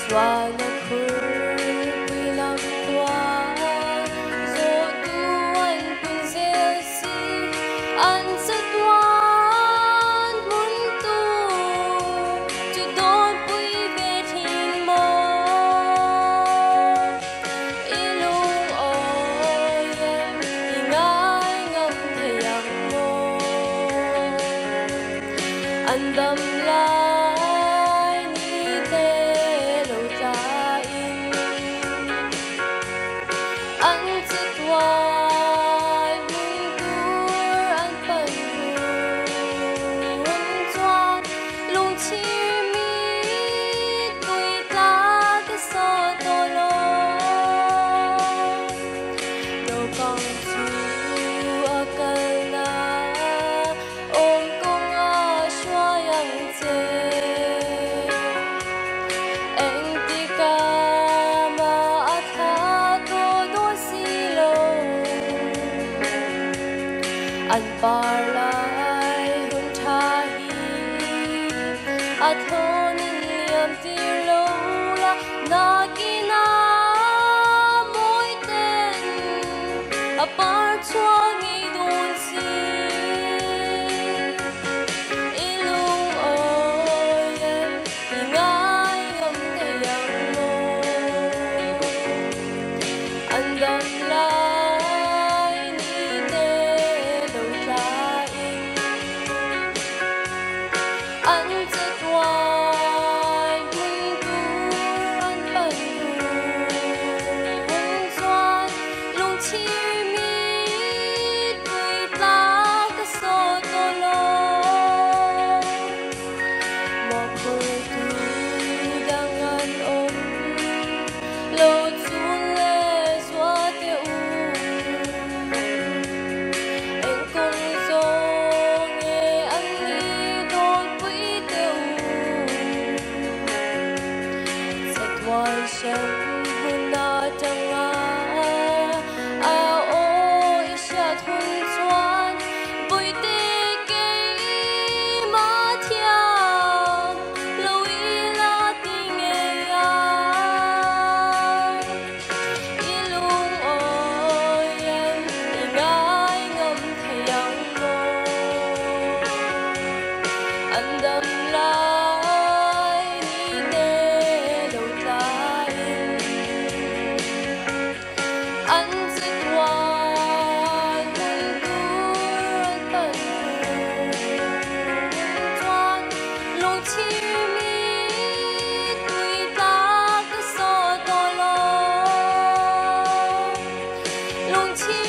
xóa nó khơi quy lắm qua rồi tu anh cũng dễ gì anh sẽ toán muốn tu chỉ đôi quy về thiên mơ ilung ôi em thì ngái ngâm thầy yang mô anh đâm lại ni tê lâu ta in anh sẽ thoại mừng cur anh phần hồn choan lung chi mi tùy ta cái so tô lô đâu còn chú ở cần na ôm công a xoa yang chê anh đi ca mà a tha tô đôi xì lô anh par lại hôn tha hi a thô nên liam ti lâu la na ki na mối tên a par choang i đồn xì ilung ôi em thì ngái ngâm thầy yang mô anh đâm lại ni tê lâu ta in anh sẽ thoại mừng cur anh phần hồn xoan lung chi mi tùy ta cái so tô lô một hồi tu đang ăn ôm lâu chun lê xóa tiêu anh cùng dô nghe anh đi đôi quý tiêu sẽ thoại sân hôn na chẳng à ô isha thun choan bùi tê kê ma thiam lâu y la tình nghe ai ilung ôi em thì ngái ngâm thầy yang mô anh đâm lại ni tê lâu ta in anh sẽ thoại mừng cur anh phần choan lung chi mi tùy ta cái so tô lô lung chi